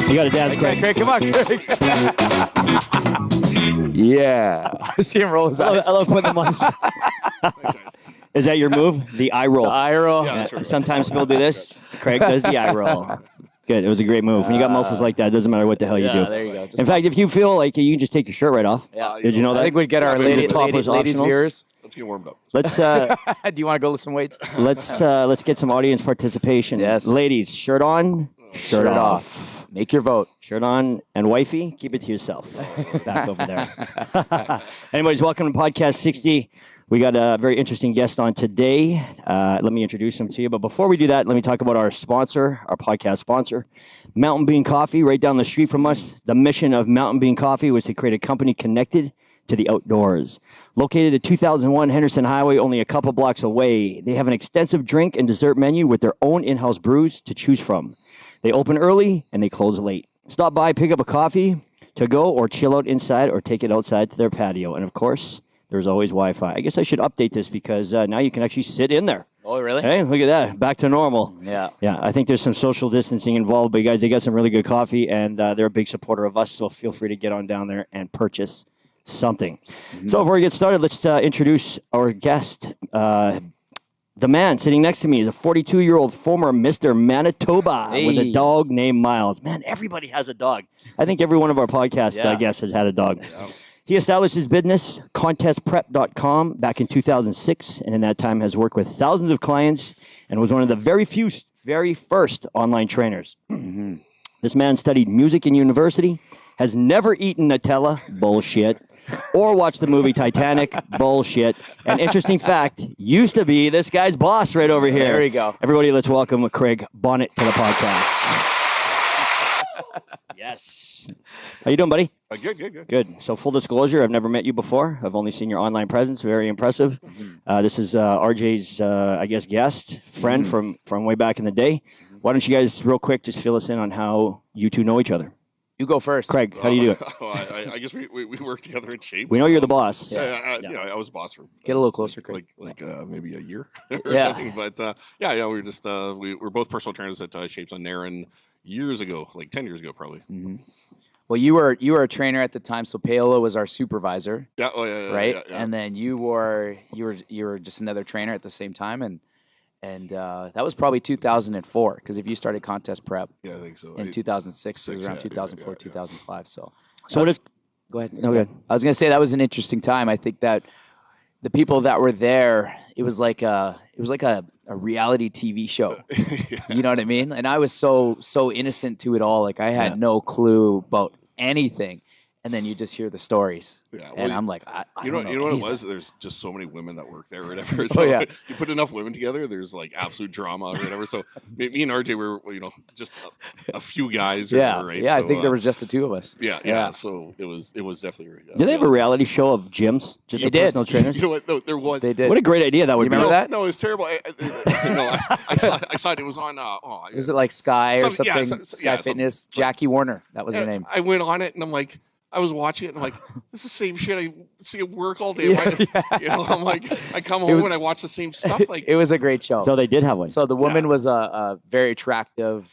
You got to dance, Craig. Craig, come on, Craig. Yeah. I see him roll his eyes. I love putting them on. Is that your move? The eye roll. The eye roll. Yeah, Sometimes people do this. Craig does the eye roll. Good. It was a great move. When you got muscles like that, it doesn't matter what the hell you do. There you go. In fact, if you feel like you can just take your shirt right off. Yeah. Did you know that? I think we'd get our ladies viewers. Let's get warmed up. Let's. Do you want to go lift some weights? Let's get some audience participation. Yes. Ladies, shirt on, shirt off. Make your vote. Shirt on, and wifey, keep it to yourself. Back over there. Anyways, welcome to Podcast 60. We got a very interesting guest on today. Let me introduce him to you. But before we do that, let me talk about our sponsor, our podcast sponsor, Mountain Bean Coffee, right down the street from us. The mission of Mountain Bean Coffee was to create a company connected to the outdoors. Located at 2001 Henderson Highway, only a couple blocks away, they have an extensive drink and dessert menu with their own in-house brews to choose from. They open early and they close late. Stop by, pick up a coffee to go, or chill out inside, or take it outside to their patio. And of course, there's always Wi-Fi. I guess I should update this because now you can actually sit in there. Oh, really? Hey, look at that. Back to normal. Yeah. Yeah, I think there's some social distancing involved, but guys, they got some really good coffee, and they're a big supporter of us, so feel free to get on down there and purchase something. Mm-hmm. So before we get started, let's introduce our guest. The man sitting next to me is a 42-year-old former Mr. Manitoba with a dog named Miles. Man, everybody has a dog. I think every one of our podcast guests has had a dog. Yeah. He established his business, contestprep.com, back in 2006, and in that time has worked with thousands of clients and was one of the very first online trainers. Mm-hmm. This man studied music in university, has never eaten Nutella, bullshit, or watched the movie Titanic, bullshit. An interesting fact, used to be this guy's boss right over here. There we go. Everybody, let's welcome Craig Bonnet to the podcast. Yes. How you doing, buddy? Good. Good. So full disclosure, I've never met you before. I've only seen your online presence. Very impressive. This is RJ's, I guess, guest, friend from way back in the day. Why don't you guys real quick just fill us in on how you two know each other? You go first. Craig, how do you do it? I guess we work together in Shapes. We know you're the boss. I was boss for get a little closer, Craig. Like maybe a year or something. But we were just we're both personal trainers at Shapes on Narren years ago, like 10 years ago probably. Mm-hmm. Well, you were a trainer at the time, so Paolo was our supervisor. Yeah. Right. Yeah. And then you were just another trainer at the same time, and that was probably 2004, because if you started contest prep, I think so. In 2006, it was around 2004, 2005. So what is? Go ahead. No, good. I was gonna say that was an interesting time. I think that the people that were there, it was like a reality TV show. You know what I mean? And I was so innocent to it all. Like I had no clue about anything. And then you just hear the stories. Yeah, and I'm like, I don't know. You know what it was? There's just so many women that work there or whatever. So you put enough women together, there's like absolute drama or whatever. So me and RJ were, just a few guys. Or whatever, right? Yeah, so, I think there was just the two of us. Yeah. So it was definitely. Did they have a reality show of gyms? Just they did. Personal trainers? You know what? No, there was. They did. What a great idea that would be. Remember that? No, it was terrible. I saw it. It was on. Was it like Sky or something? Sky Fitness. Jackie Warner. That was her name. I went on it and I'm like. I was watching it and I'm like, this is the same shit I see at work all day. I'm like, I come home and I watch the same stuff. Like it was a great show. So they did have one. So the woman was a very attractive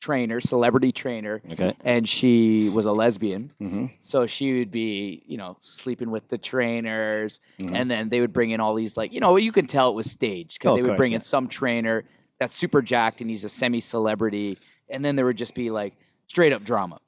trainer, celebrity trainer, and she was a lesbian. Mm-hmm. So she would be, sleeping with the trainers, and then they would bring in all these you can tell it was staged because they would bring in some trainer that's super jacked and he's a semi-celebrity, and then there would just be like straight up drama.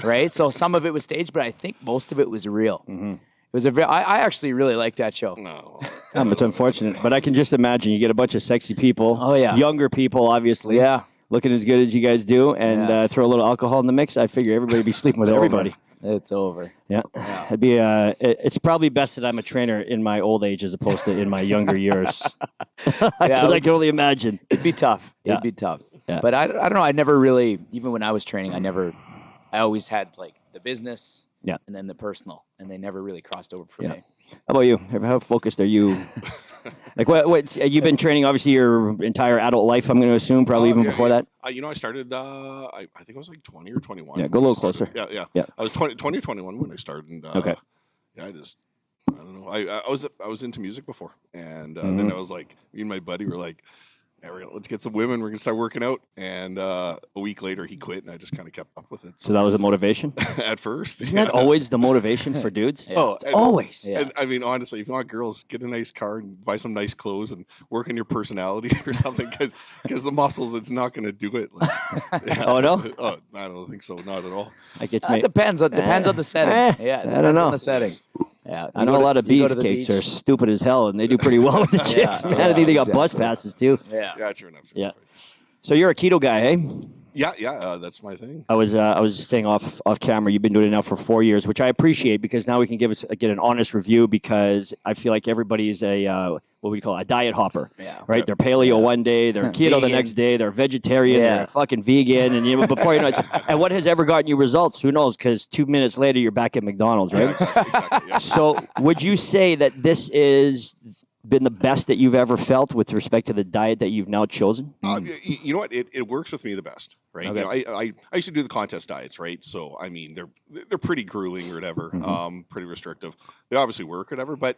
Right, so some of it was staged, but I think most of it was real. Mm-hmm. It was I actually really liked that show. No, it's unfortunate, but I can just imagine you get a bunch of sexy people. Oh yeah, younger people, obviously. Yeah, looking as good as you guys do, and throw a little alcohol in the mix. I figure everybody would be sleeping with everybody. It's over. Yeah. It'd be. It's probably best that I'm a trainer in my old age as opposed to in my younger years. Because I can only imagine. It'd be tough. Yeah. It'd be tough. Yeah. But I don't know. I never really, even when I was training, I always had like the business and then the personal, and they never really crossed over for me. How about you? How focused are you? Like what you've been training obviously your entire adult life, I'm going to assume, probably even before that? I started, I think I was like 20 or 21. Yeah, go a little closer. Yeah. I was 20 or 21 when I started. And, okay. Yeah, I don't know. I was into music before. And then I was like, me and my buddy were like, let's get some women. We're gonna start working out. And a week later, he quit, and I just kind of kept up with it. So that was a motivation at first. Isn't that always the motivation for dudes? Yeah. Oh, always. Yeah. And I mean, honestly, if you want girls, get a nice car and buy some nice clothes and work on your personality or something, because the muscles, it's not going to do it. Like, Oh, no? Oh, I don't think so. Not at all. Depends on the setting. Yeah, I don't know. on the setting. Yeah, I know a lot of beefcakes are stupid as hell, and they do pretty well with the chicks. Man, I think they got bus passes too. Yeah, True enough. Yeah. So you're a keto guy, eh? Yeah, that's my thing. I was just saying off camera. You've been doing it now for 4 years, which I appreciate because now we can get an honest review. Because I feel like everybody is what we call a diet hopper. Yeah. Right. Yep. They're paleo one day, they're keto the next day, they're vegetarian, they're fucking vegan, and before you know it. And what has ever gotten you results? Who knows? Because 2 minutes later, you're back at McDonald's, right? Yeah, exactly, yeah. So would you say that this is been the best that you've ever felt with respect to the diet that you've now chosen? You know what? It works with me the best, right? Okay. You know, I used to do the contest diets, right? So I mean, they're pretty grueling or whatever, pretty restrictive. They obviously work, or whatever, but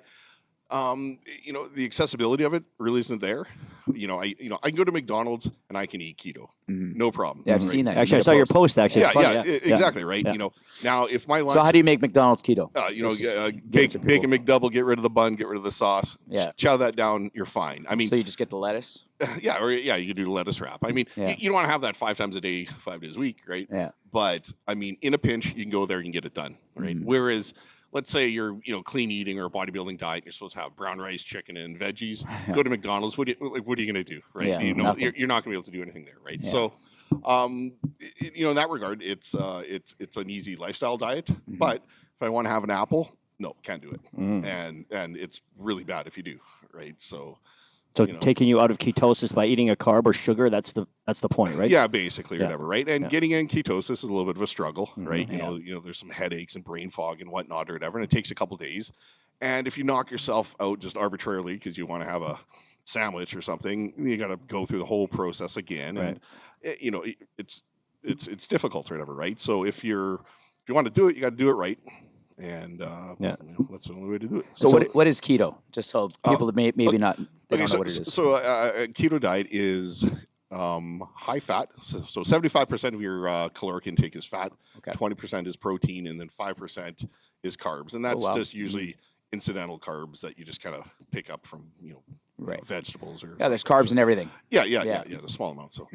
the accessibility of it really isn't there. I can go to McDonald's and I can eat keto, no problem. Yeah, I've seen that. Actually, I saw your post. Actually, Yeah, exactly, right. Yeah. Now if my lunch. So how do you make McDonald's keto? Bacon McDouble, get rid of the bun, get rid of the sauce. Yeah. Chow that down, you're fine. I mean, so you just get the lettuce. you could do the lettuce wrap. I mean, you don't want to have that 5 times a day, 5 days a week, right? Yeah. But I mean, in a pinch, you can go there and get it done, right? Whereas, let's say you're clean eating or a bodybuilding diet, you're supposed to have brown rice, chicken, and veggies. Go to McDonald's. What are you going to do, right? Yeah, you're not going to be able to do anything there, right? Yeah. So, in that regard, it's an easy lifestyle diet. But if I want to have an apple, no, can't do it. And it's really bad if you do, right? So taking you out of ketosis by eating a carb or sugar, that's the point, right? Yeah, basically, or whatever, right? And Yeah. getting in ketosis is a little bit of a struggle, right? You know, there's some headaches and brain fog and whatnot or whatever, and it takes a couple days. And if you knock yourself out just arbitrarily because you want to have a sandwich or something, you got to go through the whole process again, and it's difficult or whatever, right? So if you want to do it, you got to do it right. And that's the only way to do it. So what is keto? Just so people that maybe not don't know what it is. So a keto diet is high fat. So 75% of your caloric intake is fat. Okay. 20% is protein, and then 5% is carbs. And that's just usually incidental carbs that you just kind of pick up from vegetables or there's carbs in everything. Yeah, a small amount. So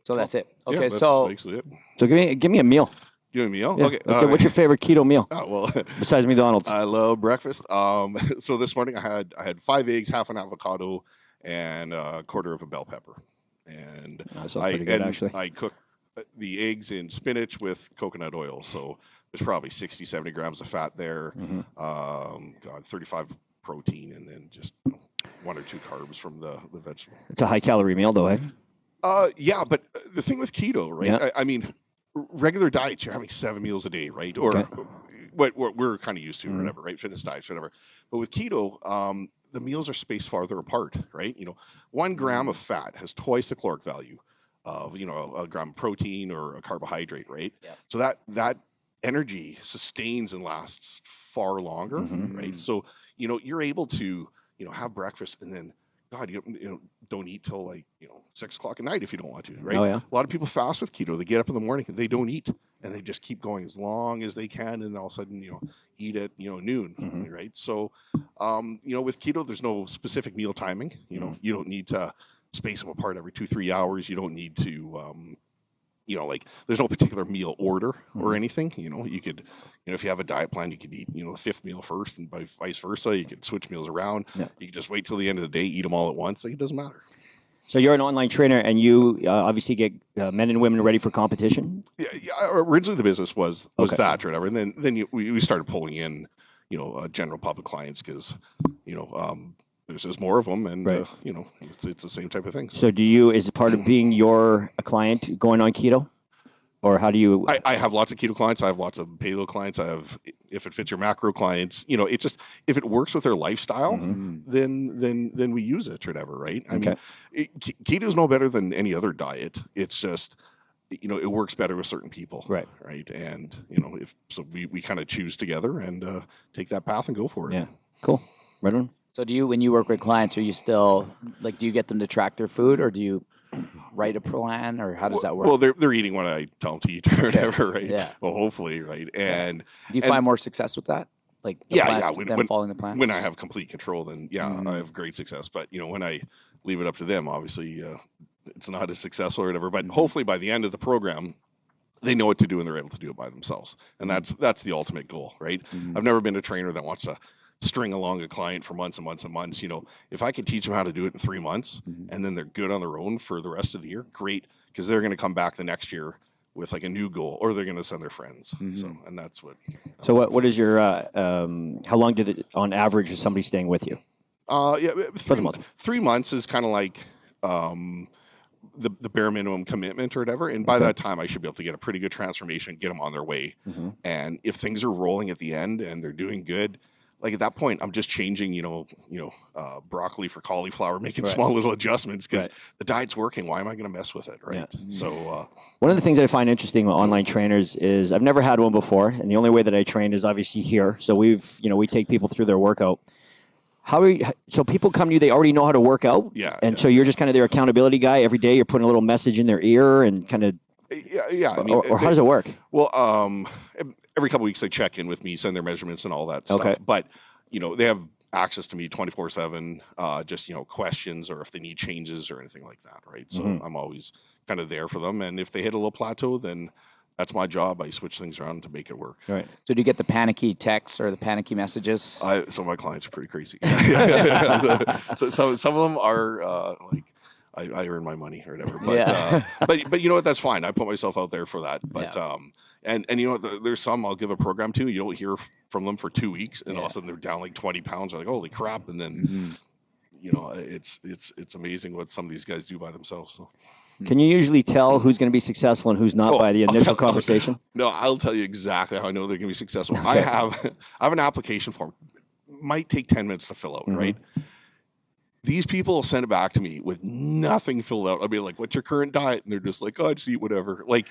so that's it. Okay, that's so basically it. So give me a meal. Give me a meal. Yeah. Okay. What's your favorite keto meal? Well, besides McDonald's? I love breakfast. So this morning I had 5 eggs, half an avocado, and a quarter of a bell pepper. And That sounds pretty good, actually. I cook the eggs in spinach with coconut oil. So there's probably 60, 70 grams of fat there. 35 protein, and then just 1 or 2 carbs from the vegetable. It's a high calorie meal, though, eh? Yeah, but the thing with keto, right? Yeah. I mean, regular diets, you're having 7 meals a day, right? Or what we're kind of used to, or whatever, right? Fitness diets, whatever. But with keto, the meals are spaced farther apart, right? 1 gram of fat has twice the caloric value of a gram of protein or a carbohydrate, right? Yeah. So that energy sustains and lasts far longer, right? So you're able to have breakfast and then you don't eat till 6 o'clock at night if you don't want to, right? Oh, yeah. A lot of people fast with keto. They get up in the morning and they don't eat, and they just keep going as long as they can, and then all of a sudden eat at noon, right? So with keto, there's no specific meal timing. You don't need to space them apart every 2-3 hours. You don't need to there's no particular meal order or anything. You could, if you have a diet plan, you could eat, the 5th meal first, and vice versa. You could switch meals around. Yeah. You could just wait till the end of the day, eat them all at once. It doesn't matter. So you're an online trainer, and you obviously get men and women ready for competition. Yeah. Originally, the business was that or whatever, and then we started pulling in, general public clients because, there's just more of them, and it's the same type of thing. So is it part of being a client going on keto, or how do you? I have lots of keto clients. I have lots of paleo clients. I have, if it fits your macro clients, it's just if it works with their lifestyle, then we use it or whatever, right? I mean, keto is no better than any other diet. It's just it works better with certain people, right? And we kind of choose together and take that path and go for it. Yeah, cool. Right on. So when you work with clients, are you still like, do you get them to track their food, or do you write a plan, or how does that work? Well, they're eating what I tell them to eat or whatever, right? Yeah. Well, hopefully, right? And do you find more success with that? Like them following the plan? When I have complete control, then I have great success. But when I leave it up to them, obviously it's not as successful or whatever. But hopefully by the end of the program, they know what to do and they're able to do it by themselves. And that's the ultimate goal, right? I've never been a trainer that wants to string along a client for months and months and months. If I could teach them how to do it in 3 months and then they're good on their own for the rest of the year, great, because they're going to come back the next year with like a new goal, or they're going to send their friends. So, and that's what. So what is your how long on average is somebody staying with you? Yeah, 3 months is kind of like the bare minimum commitment or whatever. And by that time, I should be able to get a pretty good transformation, get them on their way. And if things are rolling at the end and they're doing good, like at that point, I'm just changing, broccoli for cauliflower, making small little adjustments because the diet's working. Why am I going to mess with it, right? Yeah. So one of the things I find interesting with online trainers is I've never had one before, and the only way that I train is obviously here. So we take people through their workout. So people come to you, they already know how to work out? Yeah. And so you're just kind of their accountability guy every day. You're putting a little message in their ear and kind of. Yeah. I mean, or how does it work? Well, every couple of weeks they check in with me, send their measurements and all that stuff. Okay. But, they have access to me 24/7, just, questions or if they need changes or anything like that, right? So I'm always kind of there for them. And if they hit a little plateau, then that's my job. I switch things around to make it work. Right. So do you get the panicky texts or the panicky messages? Some of my clients are pretty crazy. So some of them are like, I earn my money or whatever. But but you know what? That's fine. I put myself out there for that. But and you know what? There's some I'll give a program to. You don't hear from them for 2 weeks, and all of a sudden they're down like 20 pounds. You're like, holy crap! And then it's amazing what some of these guys do by themselves. So. Can you usually tell who's going to be successful and who's not by the initial conversation? No, I'll tell you exactly how I know they're going to be successful. I have an application form. Might take 10 minutes to fill out, right? These people will send it back to me with nothing filled out. I'll be like, what's your current diet? And they're just like, oh, I just eat whatever. Like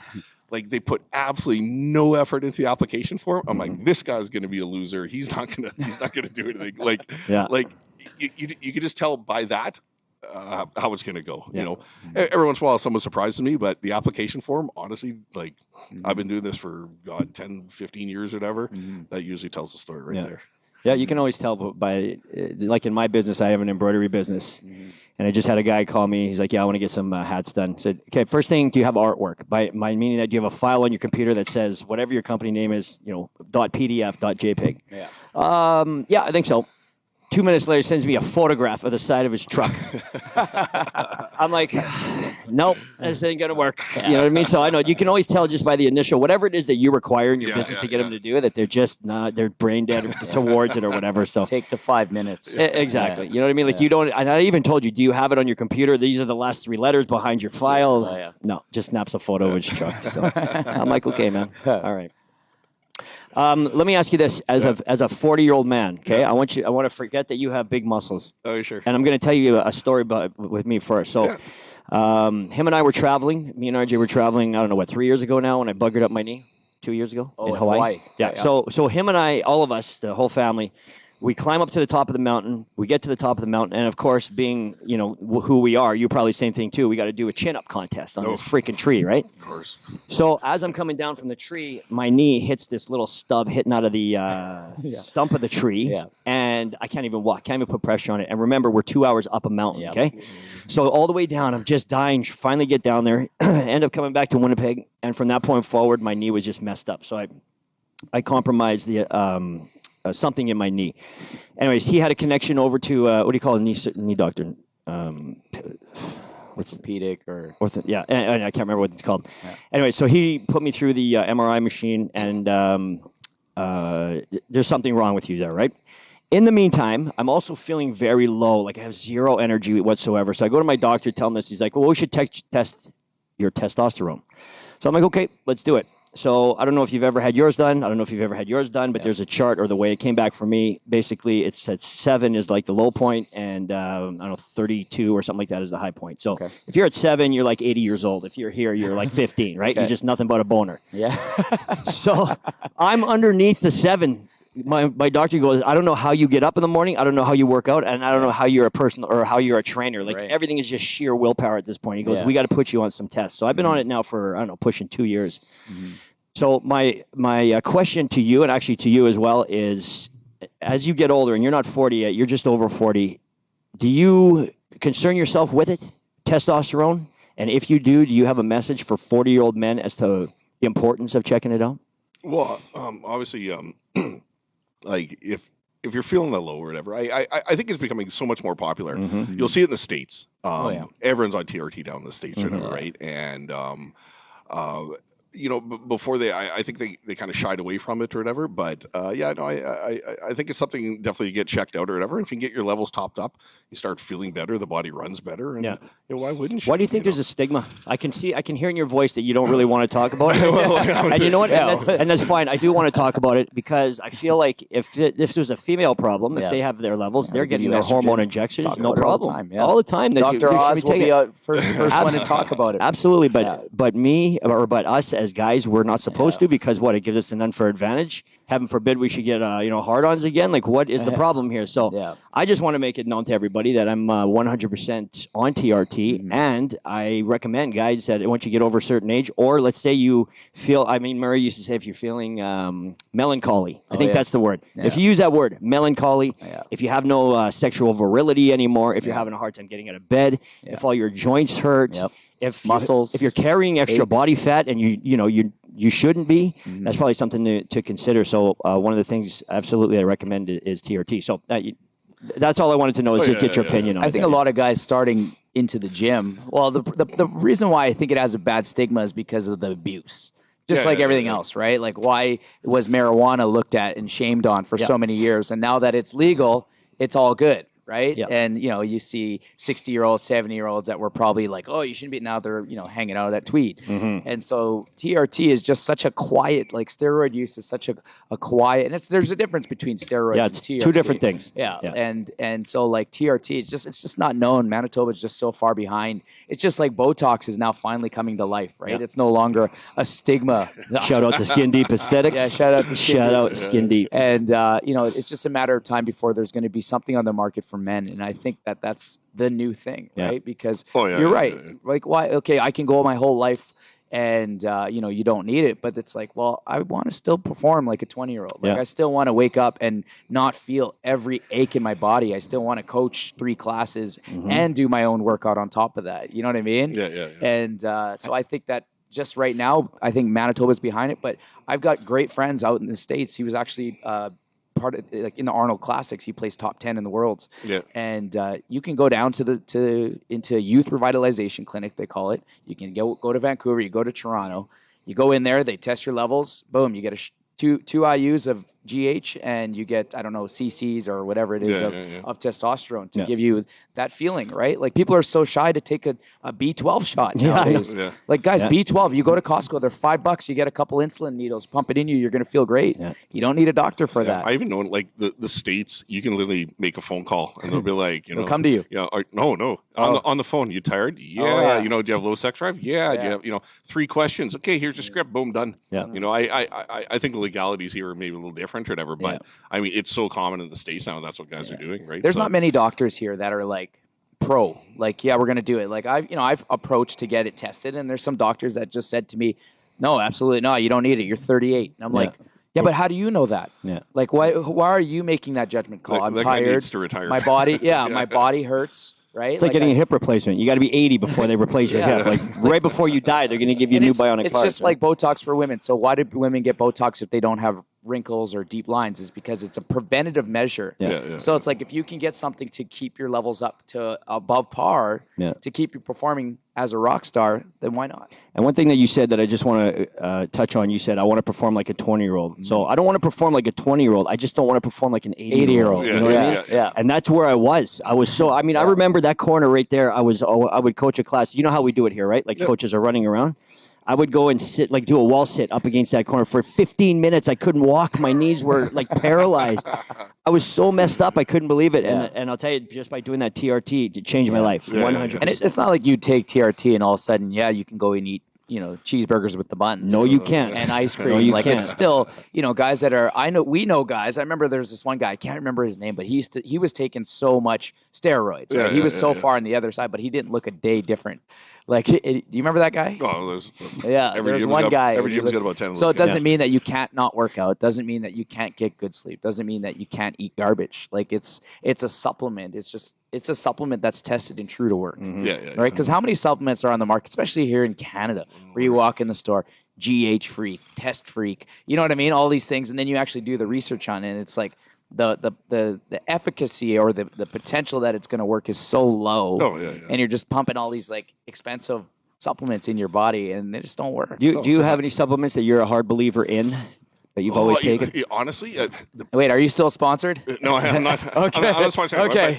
they put absolutely no effort into the application form. I'm like, this guy's going to be a loser. He's not going to do anything. Like you can just tell by that how it's going to go. Every once in a while someone surprises me, but the application form, honestly, like I've been doing this for 10, 15 years or whatever. That usually tells the story right there. Yeah, you can always tell by, like in my business, I have an embroidery business, and I just had a guy call me. He's like, yeah, I want to get some hats done. I said, okay, first thing, do you have artwork? By meaning that, do you have a file on your computer that says whatever your company name is, .pdf, .jpg? Yeah, I think so. 2 minutes later, sends me a photograph of the side of his truck. I'm like, nope, this ain't gonna work. You know what I mean? So I know you can always tell just by the initial, whatever it is that you require in your business to get them to do it, that they're just not, they're brain dead towards it or whatever. So take the 5 minutes. Exactly. You know what I mean? Like you don't. And I even told you, do you have it on your computer? These are the last 3 letters behind your file. No, just snaps a photo of his truck. So I'm like, okay, man. All right. Let me ask you this: as a 40-year-old man, okay, I want to forget that you have big muscles. Oh, sure. And I'm going to tell you a story with me first. So, him and I were traveling. Me and RJ were traveling. I don't know 3 years ago now, when I buggered up my knee. 2 years ago in Hawaii. Yeah. So him and I, all of us, the whole family, we climb up to the top of the mountain. We get to the top of the mountain, and of course, being who we are, you probably same thing too. We got to do a chin-up contest on this freaking tree, right? Of course. So as I'm coming down from the tree, my knee hits this little stub hitting out of the stump of the tree, and I can't even walk. Can't even put pressure on it. And remember, we're 2 hours up a mountain. Okay, so all the way down, I'm just dying. Finally, get down there. End up coming back to Winnipeg, and from that point forward, my knee was just messed up. So I compromised the. Something in my knee. Anyways, he had a connection over to what do you call a knee doctor? Orthopedic or and I can't remember what it's called. Yeah. Anyway, so he put me through the MRI machine, and there's something wrong with you there, right? In the meantime, I'm also feeling very low, like I have zero energy whatsoever. So I go to my doctor, tell him this. He's like, well, we should test your testosterone. So I'm like, okay, let's do it. So I don't know if you've ever had yours done. I don't know if you've ever had yours done, but there's a chart, or the way it came back for me. Basically, it said 7 is like the low point, and I don't know, 32 or something like that is the high point. So if you're at 7, you're like 80 years old. If you're here, you're like 15, right? You're just nothing but a boner. Yeah. So I'm underneath the 7 my doctor goes, I don't know how you get up in the morning. I don't know how you work out, and I don't know how you're a person or how you're a trainer. Like everything is just sheer willpower at this point. He goes, we got to put you on some tests. So I've been on it now for, I don't know, pushing 2 years. So my question to you, and actually to you as well, is as you get older, and you're not 40 yet, you're just over 40, do you concern yourself with it, testosterone? And if you do you have a message for 40-year-old men as to the importance of checking it out? Well, obviously, like if you're feeling that low or whatever, I think it's becoming so much more popular. You'll see it in the States. Everyone's on TRT down in the States or whatever, right? And before I think they kind of shied away from it or whatever. But I think it's something definitely to get checked out or whatever. If you can get your levels topped up, you start feeling better, the body runs better, and why wouldn't you? Why do you think there's a stigma? I can hear in your voice that you don't really want to talk about it. And you know what? And that's fine. I do want to talk about it because I feel like if this was a female problem, if they have their levels, they're getting their hormone injections, no problem. All the time. Dr. Oz will be first one to talk about it. Absolutely, but me or us as guys, we're not supposed to, because it gives us an unfair advantage. Heaven forbid we should get hard-ons again. Like, what is the problem here? So I just want to make it known to everybody that I'm 100% on TRT, and I recommend guys that once you get over a certain age, or let's say you feel, Murray used to say, if you're feeling melancholy, I think that's the word. If you use that word, melancholy, if you have no sexual virility anymore, if you're having a hard time getting out of bed, if all your joints hurt, if muscles, if you're carrying extra body fat and you shouldn't be, that's probably something to consider. So one of the things absolutely I recommend is TRT. So that's all I wanted to know is get your opinion on it. I think a lot of guys starting into the gym, well, the reason why I think it has a bad stigma is because of the abuse. Just like everything else, right? Like, why was marijuana looked at and shamed on for so many years? And now that it's legal, it's all good. Right. Yep. And, you see 60-year-olds, 70-year-olds that were probably like, oh, you shouldn't be. Now they're, hanging out at Tweed. And so TRT is just such a quiet, like steroid use is such a quiet. And there's a difference between steroids and TRT. Two different things. Yeah. And so like TRT, it's just not known. Manitoba is just so far behind. It's just like Botox is now finally coming to life. Right. It's no longer a stigma. Shout out to Skin Deep Aesthetics. Yeah. Shout out Skin Deep. And, it's just a matter of time before there's going to be something on the market for men, and I think that's the new thing, right? Because you're right. Like, why? Okay, I can go my whole life, and you don't need it, but it's like, well, I want to still perform like a 20-year-old. Like, I still want to wake up and not feel every ache in my body. I still want to coach 3 classes and do my own workout on top of that. You know what I mean? Yeah. And so I think that just right now, I think Manitoba's behind it, but I've got great friends out in the States. He was actually part of, like, in the Arnold Classics, he placed top 10 in the world. And you can go down into youth revitalization clinic, they call it. You can go to Vancouver, you go to Toronto, you go in there, they test your levels, boom, you get two IUs of GH, and you get, I don't know, CCs or whatever it is of testosterone to give you that feeling, right? Like, people are so shy to take a B12 shot nowadays. Like, guys, B12, you go to Costco, they're $5, you get a couple insulin needles, pump it in you, you're going to feel great. You don't need a doctor for that. I even know, like, the States, you can literally make a phone call and they'll be like, they'll come to you. No. On the phone, you tired? Yeah. Do you have low sex drive? Yeah. Do you have, 3 questions? Okay, here's your script. Boom, done. I think the legalities here are maybe a little different or whatever, but it's so common in the States now. That's what guys are doing, right? There's not many doctors here that are like pro, like, we're going to do it. Like, I've approached to get it tested, and there's some doctors that just said to me, no, absolutely not. You don't need it. You're 38. And I'm like, but how do you know that? Like, why are you making that judgment call? I'm tired. Needs to retire. My body, my body hurts. Right? It's like getting a hip replacement. You got to be 80 before they replace your hip. Like, right before you die, they're going to give you a new bionic It's just like Botox for women. So why do women get Botox if they don't have wrinkles or deep lines? Is because it's a preventative measure. So it's like, if you can get something to keep your levels up to above par, to keep you performing as a rock star, then why not? And one thing that you said that I just want to touch on, you said, I want to perform like a 20-year-old. So I don't want to perform like a 20-year-old. I just don't want to perform like an 80-year-old. You know what I mean? And that's where I was. I was so, I remember that corner right there. I would coach a class. You know how we do it here, right? Like, coaches are running around. I would go and sit, like, do a wall sit up against that corner for 15 minutes. I couldn't walk. My knees were like paralyzed. I was so messed up. I couldn't believe it. And I'll tell you, just by doing that TRT, it changed my life. 100%. And it's not like you take TRT and all of a sudden, you can go and eat, cheeseburgers with the buns. No, you can't. And ice cream. No, you like can't. It's still, guys that are, we know guys. I remember there's this one guy, I can't remember his name, but he was taking so much steroids. Right? He was so far on the other side, but he didn't look a day different. Like, do you remember that guy? Oh, there's one guy. Every gym's got about 10 of those So it doesn't guys. mean that you can't not work out. It doesn't mean that you can't get good sleep. It doesn't mean that you can't eat garbage. Like, it's a supplement. It's a supplement that's tested and true to work. Mm-hmm. Right? Because how many supplements are on the market, especially here in Canada, where you walk in the store, GH freak, test freak, you know what I mean? All these things, and then you actually do the research on it, and it's like the efficacy or the potential that it's going to work is so low. And you're just pumping all these like expensive supplements in your body, and they just don't work. Do you have any supplements that you're a hard believer in that you've always taken? Honestly, wait, are you still sponsored? No, I'm not. Okay, I'm not sponsored. Okay,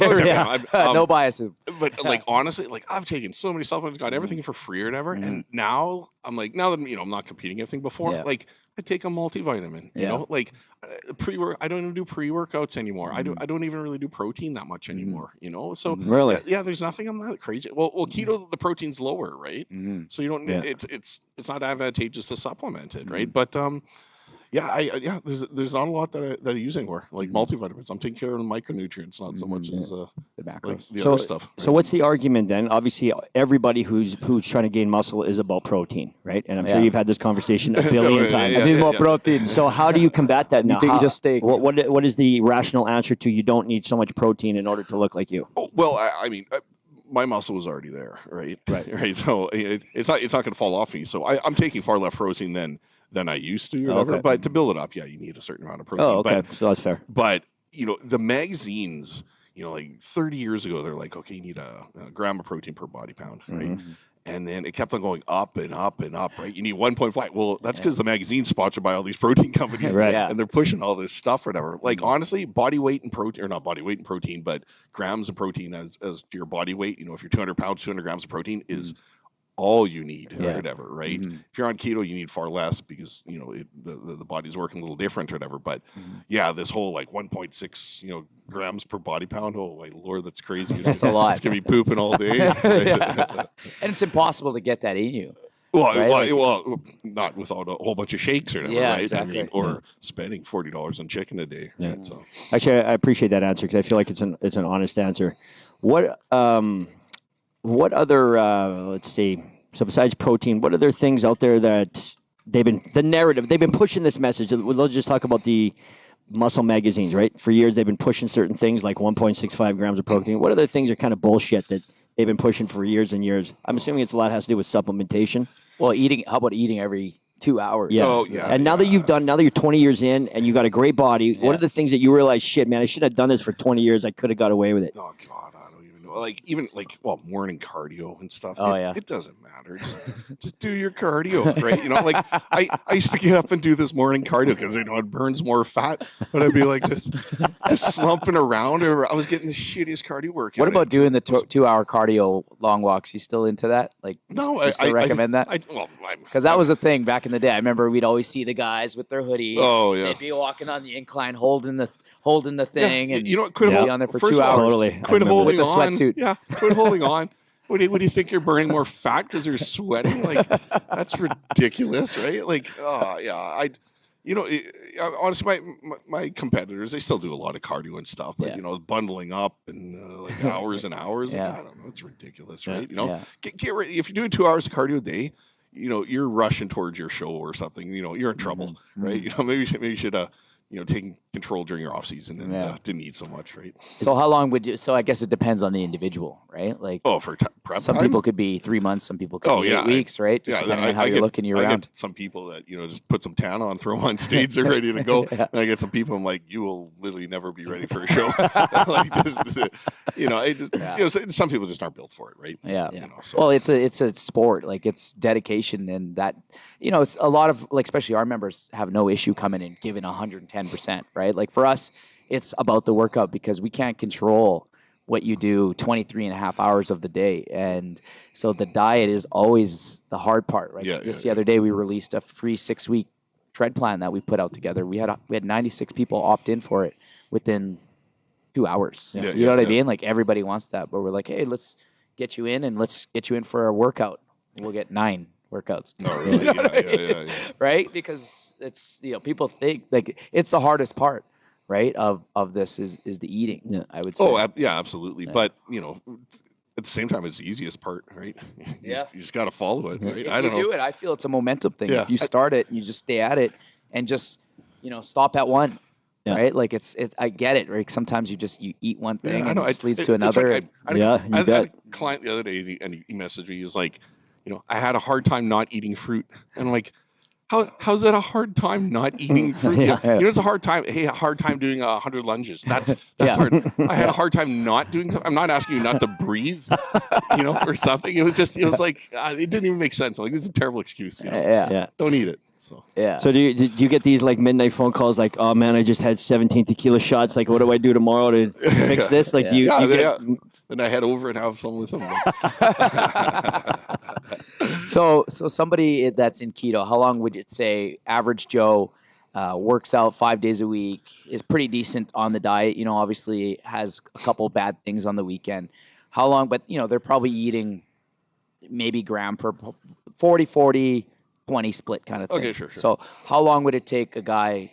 no biases. But like honestly, like I've taken so many supplements, got everything for free or whatever, and now I'm like, now that I'm not competing anything before, like I take a multivitamin. You know, like I don't even do pre-workouts anymore. I don't even really do protein that much anymore. You know, so really, there's nothing. I'm not crazy. Well, keto, the protein's lower, right? So you don't. It's not advantageous to supplement it, right? But there's not a lot that I use anymore. Like multivitamins, I'm taking care of the micronutrients, not so much as the macros. Like the other stuff. Right? So what's the argument then? Obviously, everybody who's trying to gain muscle is about protein, right? And I'm sure you've had this conversation a billion times. I need more protein. So how do you combat that now? You just steak. What is the rational answer to you don't need so much protein in order to look like you? Oh, well, I mean. My muscle was already there, right? Right. So it's not going to fall off me. So I'm taking far less protein than I used to, or whatever. Okay. But to build it up, you need a certain amount of protein. Oh, okay. So that's fair. But the magazines, like 30 years ago, they're like, okay, you need a gram of protein per body pound, right? And then it kept on going up and up and up, right? You need 1.5. Well, that's because the magazine's sponsored by all these protein companies, right? And they're pushing all this stuff or whatever. Like honestly, body weight and protein, or not body weight and protein, but grams of protein as to your body weight. If you're 200 pounds, 200 grams of protein is all you need or whatever, right? If you're on keto, you need far less because the body's working a little different or whatever. But this whole like 1.6 grams per body pound, oh my lord, that's crazy. That's a lot. It's gonna be pooping all day. And it's impossible to get that in you. Well, not without a whole bunch of shakes or whatever, right? Exactly. I mean, or spending $40 on chicken a day. Yeah. Right? So actually, I appreciate that answer because I feel like it's an honest answer. What other, let's see, so besides protein, what other things out there that they've been pushing this message? Let's just talk about the muscle magazines, right? For years, they've been pushing certain things like 1.65 grams of protein. What other things are kind of bullshit that they've been pushing for years and years? I'm assuming it's a lot has to do with supplementation. Well, how about eating every 2 hours? Yeah. Oh, yeah. And now that you're 20 years in and you got a great body, what are the things that you realize, shit, man, I shouldn't have done this for 20 years. I could have got away with it. Oh, God, I don't even know. Like, even morning cardio and stuff. It doesn't matter. Just do your cardio, right? Like I used to get up and do this morning cardio because it burns more fat. But I'd be like just slumping around, or I was getting the shittiest cardio work. What about doing the 2-hour cardio long walks? You still into that? Like, no, I still recommend that. Because that was the thing back in the day. I remember we'd always see the guys with their hoodies. Oh yeah, they'd be walking on the incline, holding the thing, and quit be on there for 2 hours. Totally. Quit holding with the sweatsuit. Yeah, quit holding on. What do you think you're burning more fat because you're sweating? Like that's ridiculous, right? Like, honestly, my competitors, they still do a lot of cardio and stuff, but bundling up and like hours and hours, like, I don't know, it's ridiculous, right? Get ready. If you're doing 2 hours of cardio a day, you're rushing towards your show or something. You're in trouble, right? Maybe you should taking control during your off season and didn't eat so much, right? So how long would you? So I guess it depends on the individual, right? Like for prep some time? people could be 3 months, some people could be 8 weeks, right? Just depending on how you're looking year round. Some people that just put some tan on, throw them on stage, they're ready to go. And I get some people I'm like, you will literally never be ready for a show. Some people just aren't built for it, right? Yeah. Well, it's a sport, like it's dedication, and that it's a lot of like, especially our members have no issue coming in giving 110%, right? Like for us, it's about the workout because we can't control what you do 23 and a half hours of the day. And so the diet is always the hard part, right? The other day we released a free 6-week tread plan that we put out together. We had 96 people opt in for it within 2 hours. You know what I mean? Like everybody wants that, but we're like, hey, let's get you in and let's get you in for a workout. We'll get 9. workouts. Oh, really? You know what I mean? Yeah. Right? Because it's, people think like it's the hardest part, right? Of this is the eating. Yeah. I would say. Oh, yeah, absolutely. Yeah. But, at the same time, it's the easiest part, right? You just got to follow it, right? If I you don't know. do it, I feel it's a momentum thing. Yeah. If you start it and you just stay at it and just, stop at one. Yeah. Right? Like it's I get it, right? Sometimes you eat one thing I and know. it just leads It's to another. like you I had bet. a client the other day, and he messaged me. He was like, I had a hard time not eating fruit, and I'm like, how's that a hard time not eating fruit? Yeah. It's a hard time. Hey, a hard time doing 100 lunges. That's hard. I had a hard time not doing something. I'm not asking you not to breathe, or something. It was like it didn't even make sense. I'm like, this is a terrible excuse. Yeah. Don't eat it. So Yeah. So do you get these like midnight phone calls like, oh man, I just had 17 tequila shots. Like, what do I do tomorrow to fix this? Like, Yeah. do you get? Then I head over and have some with him. So somebody that's in keto, how long would you say average Joe works out 5 days a week, is pretty decent on the diet? Obviously has a couple bad things on the weekend. How long? But they're probably eating maybe gram per 40, 20 split kind of thing. Okay, sure. So how long would it take a guy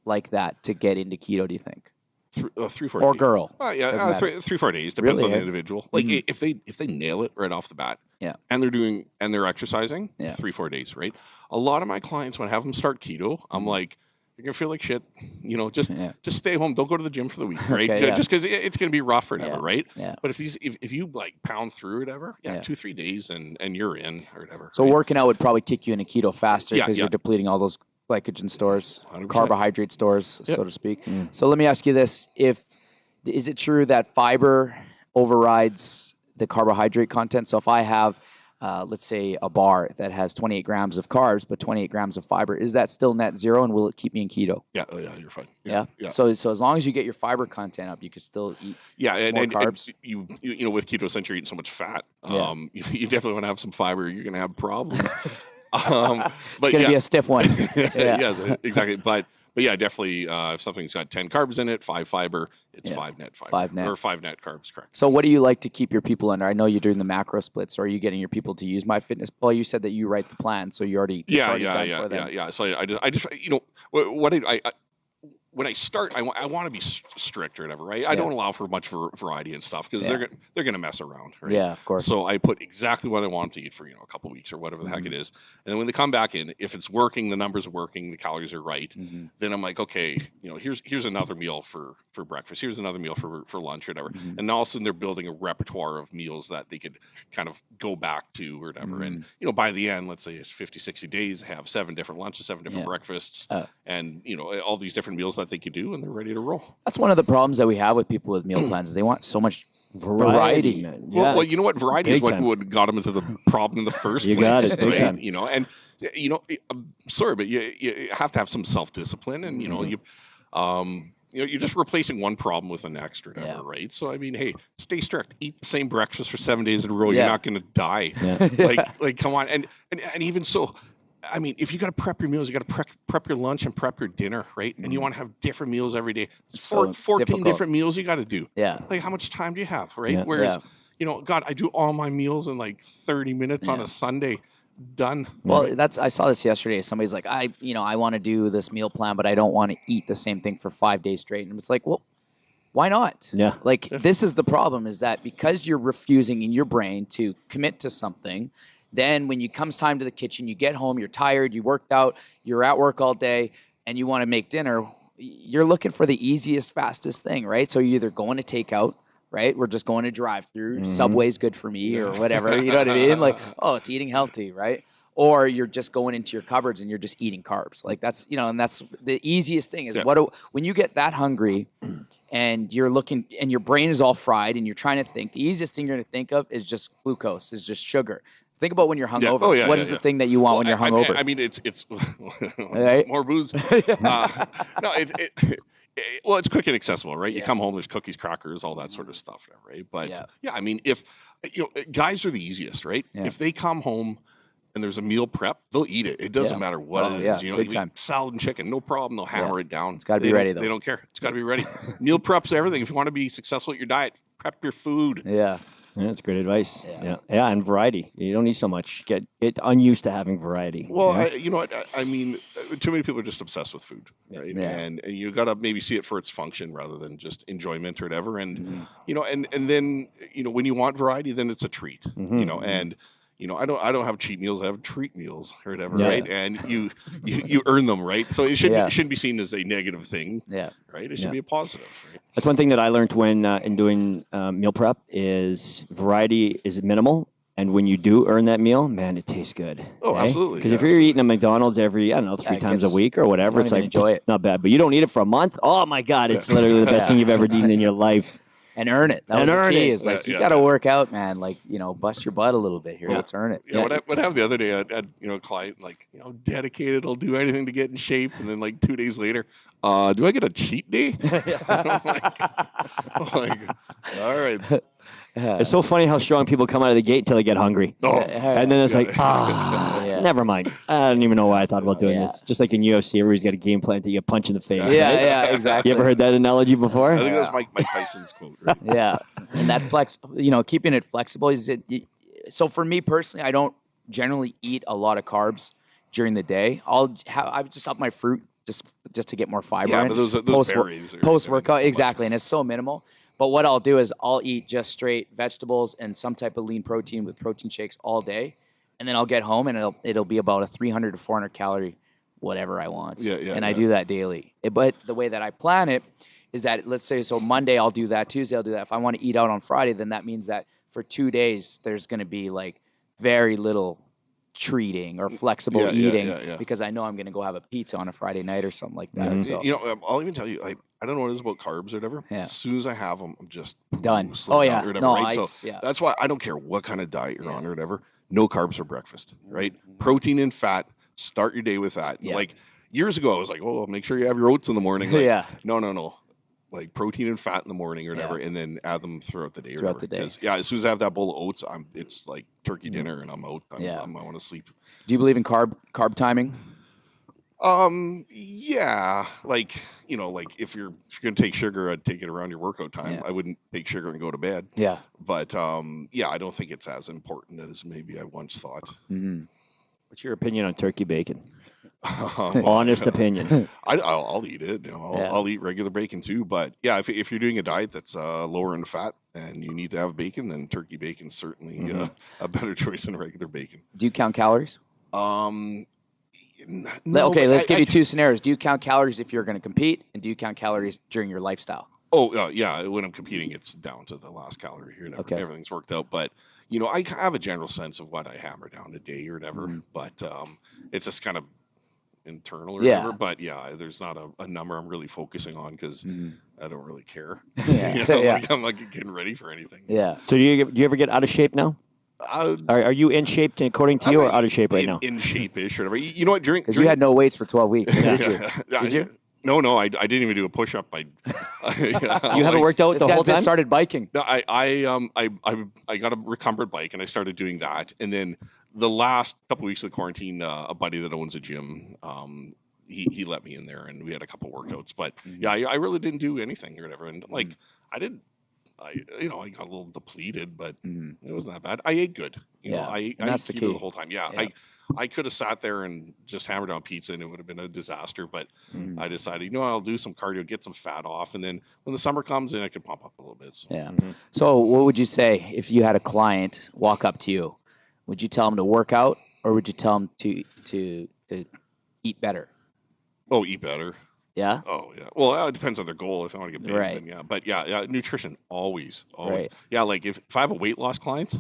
like that to get into keto, do you think? 3-4 Or days. girl? Yeah, Doesn't matter. 3-4 days depends Really, on the eh? individual. Like Mhm. if they nail it right off the bat, Yeah. and they're exercising, Yeah. 3-4 days, right? A lot of my clients, when I have them start keto, I'm Mhm. like, you're gonna feel like shit. Just stay home. Don't go to the gym for the week, right? Okay, yeah. Just because it's gonna be rough or whatever, Yeah. right? Yeah. But if you like pound through or whatever, Yeah. 2-3 days and you're in or whatever. So right? working out would probably kick you into keto faster Yeah, because yeah. you're depleting all those glycogen stores, 100%. carbohydrate stores, Yep. so to speak. Mm. So let me ask you this: is it true that fiber overrides the carbohydrate content? So if I have, let's say, a bar that has 28 grams of carbs but 28 grams of fiber, is that still net zero, and will it keep me in keto? Yeah, you're fine. Yeah. Yeah. So as long as you get your fiber content up, you can still eat. Yeah, and, more and, carbs. and you with keto, since you're eating so much fat, Yeah. you definitely want to have some fiber. You're gonna have problems. But It's gonna yeah. be a stiff one. Yeah. Yes, exactly. But yeah, definitely. If something's got 10 carbs in it, 5 fiber, it's Yeah. 5 net fiber. 5 net. Or 5 net carbs, correct? So what do you like to keep your people under? I know you're doing the macro splits. Or are you getting your people to use MyFitness? Well, you said that you write the plan, so you already it's already done for them. Yeah. So I just what I when I start, I want to be strict or whatever, right? I don't allow for much variety and stuff because they're going to mess around, right? Yeah, of course. So I put exactly what I want them to eat for a couple of weeks or whatever the heck it is, and then when they come back in, if it's working, the numbers are working, the calories are right, then I'm like, okay, here's another meal for breakfast, here's another meal for lunch or whatever, and all of a sudden they're building a repertoire of meals that they could kind of go back to or whatever, and by the end, let's say it's 50-60 days, have 7 different lunches, 7 different breakfasts, and all these different meals that they could do, and they're ready to roll. That's one of the problems that we have with people with meal plans. They want so much variety. Man. Well, Yeah. you know what? Variety is Big time. what got them into the problem in the first You place. got it, big right? time. And I'm sorry, but you have to have some self-discipline, and you're just replacing one problem with the next or whatever, right? So I mean, hey, stay strict. Eat the same breakfast for 7 days in a row. Yeah. You're not going to die. Yeah. Like, come on, and even so. I mean, if you got to prep your meals, you got to prep your lunch and prep your dinner, right? And you want to have different meals every day. It's So 14 difficult. different meals you got to do. Yeah. Like, how much time do you have, right? Yeah. Whereas, God, I do all my meals in like 30 minutes on Yeah. a Sunday. Done. Well, I saw this yesterday. Somebody's like, I want to do this meal plan, but I don't want to eat the same thing for 5 days straight. And it's like, well, why not? Yeah. Like, this is the problem, is that because you're refusing in your brain to commit to something, then when it comes time to the kitchen, you get home, you're tired, you worked out, you're at work all day, and you want to make dinner, you're looking for the easiest, fastest thing, right? So you're either going to takeout, right? We're just going to drive-through. Subway's good for me or whatever. You know what I mean? Like, oh, it's eating healthy, right? Or you're just going into your cupboards and you're just eating carbs. Like that's, and that's the easiest thing is when you get that hungry and you're looking and your brain is all fried and you're trying to think, the easiest thing you're going to think of is just glucose, is just sugar. Think about when you're hungover. What is the thing that you want when you're hungover? I mean, it's Right? more booze. No, well, it's quick and accessible, right? You come home, there's cookies, crackers, all that sort of stuff, right? But I mean, if guys are the easiest, right? Yeah. If they come home and there's a meal prep, they'll eat it. It doesn't matter what it is. Big time. Salad and chicken, no problem. They'll hammer it down. It's got to be ready, though. They don't care. It's got to be ready. Meal prep's everything. If you want to be successful at your diet, prep your food. Yeah. Yeah, that's great advice. Yeah, and variety. You don't need so much. Get unused to having variety. Well, you know what? I mean, too many people are just obsessed with food, right? Yeah. And you got to maybe see it for its function rather than just enjoyment or whatever. And you know, and then when you want variety, then it's a treat. And I don't have cheat meals. I have treat meals or whatever, right? And you earn them, right? So it shouldn't be seen as a negative thing, right? It should be a positive. Right? That's one thing that I learned when in doing meal prep is variety is minimal. And when you do earn that meal, man, it tastes good. Oh, absolutely. Because if you're eating a McDonald's every, 3 times a week or whatever, it's like, enjoy it. Not bad. But you don't eat it for a month. Oh, my God, it's literally the best thing you've ever eaten in your life. And earn it. That was the key. Is like you got to work out, man. Like bust your butt a little bit here. Let's earn it. Yeah. What happened the other day? I had a client like dedicated. I'll do anything to get in shape, and then like 2 days later, do I get a cheat day? I'm like, all right. It's so funny how strong people come out of the gate until they get hungry. And then it's like, never mind. I don't even know why I thought about doing this. Just like in UFC, everybody's got a game plan to get punched in the face. Yeah, exactly. You ever heard that analogy before? I think that was Mike Tyson's quote. Right? Yeah, and that keeping it flexible is it. So for me personally, I don't generally eat a lot of carbs during the day. I just up my fruit just to get more fiber. Yeah, in. but those berries. Post workout, exactly, and it's so minimal. But what I'll do is I'll eat just straight vegetables and some type of lean protein with protein shakes all day, and then I'll get home and it'll be about a 300 to 400 calorie whatever I want. And I do that daily. But the way that I plan it is that, let's say, so Monday I'll do that, Tuesday I'll do that. If I want to eat out on Friday, then that means that for 2 days there's going to be like very little treating or flexible eating because I know I'm going to go have a pizza on a Friday night or something like that. So. I'll even tell you, I don't know what it is about carbs or whatever. Yeah. As soon as I have them, I'm just done. Or whatever, right? So that's why I don't care what kind of diet you're on or whatever. No carbs for breakfast, right? Protein and fat. Start your day with that. Yeah. Like years ago, I was like, "Oh, make sure you have your oats in the morning." Like, no. Like protein and fat in the morning or whatever, and then add them throughout the day. Throughout the day. As soon as I have that bowl of oats, it's like turkey dinner, and I'm out. I want to sleep. Do you believe in carb timing? Yeah, like if you're gonna take sugar, I'd take it around your workout time. Yeah. I wouldn't take sugar and go to bed. Yeah, but I don't think it's as important as maybe I once thought. Mm-hmm. What's your opinion on turkey bacon? Honest opinion. I'll eat it. I'll eat regular bacon too. But yeah, if you're doing a diet that's lower in fat and you need to have bacon, then turkey bacon's certainly a better choice than regular bacon. Do you count calories? No, okay, let's give you two scenarios. Do you count calories if you're going to compete, and do you count calories during your lifestyle? Oh, yeah. When I'm competing, it's down to the last calorie here. Okay. Everything's worked out. But, I have a general sense of what I hammer down a day or whatever. Mm-hmm. But it's just kind of internal or whatever. But, there's not a number I'm really focusing on because I don't really care. Like I'm not getting ready for anything. Yeah. So do you ever get out of shape now? Are you in shape according to you or out of shape right now? In shape-ish or whatever. You know what? Because you had no weights for 12 weeks. Did you? Did you? No, I didn't even do a push-up. You haven't worked out the whole time? Started biking. No, I got a recumbent bike and I started doing that. And then the last couple of weeks of the quarantine, a buddy that owns a gym, he let me in there and we had a couple workouts. But I really didn't do anything or whatever. And like I got a little depleted, but it wasn't that bad. I ate good. I ate keto the whole time. Yeah. I could have sat there and just hammered on pizza and it would have been a disaster, but I decided, I'll do some cardio, get some fat off, and then when the summer comes in, I could pump up a little bit. So. Yeah. So what would you say if you had a client walk up to you? Would you tell them to work out or would you tell them to eat better? Oh, eat better. Yeah. Oh, yeah. Well, it depends on their goal. If I want to get big, then yeah. But yeah, nutrition always. Right. Yeah, like if I have a weight loss client,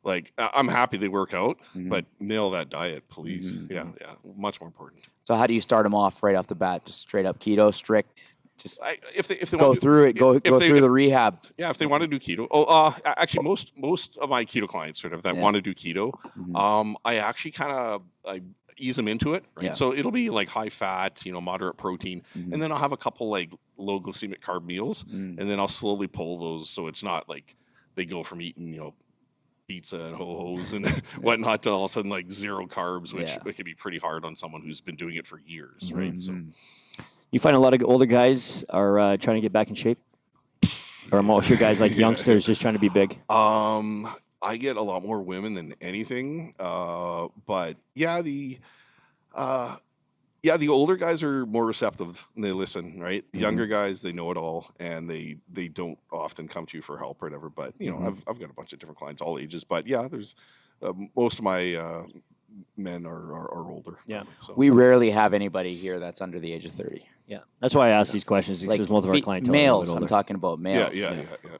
like I'm happy they work out, but nail that diet, please. Yeah, much more important. So how do you start them off right off the bat? Just straight up keto, strict. Just if they go through it, go through the rehab. Yeah, if they want to do keto. Actually, most of my keto clients sort of that want to do keto, I actually kind of ease them into it, right? Yeah. So it'll be like high fat, moderate protein, and then I'll have a couple like low glycemic carb meals, and then I'll slowly pull those so it's not like they go from eating, pizza and ho-hos and whatnot to all of a sudden like zero carbs, which it can be pretty hard on someone who's been doing it for years, right? So you find a lot of older guys are trying to get back in shape? Or most your guys like youngsters just trying to be big? I get a lot more women than anything. But yeah, the older guys are more receptive and they listen, right? The younger guys, they know it all and they don't often come to you for help or whatever. But you know, I've got a bunch of different clients, all ages. But yeah, there's most of my men are older. Yeah. So. We rarely have anybody here that's under the age of 30. Yeah, that's why I ask these questions because most of our clientele males. are a I'm little talking about males. Yeah.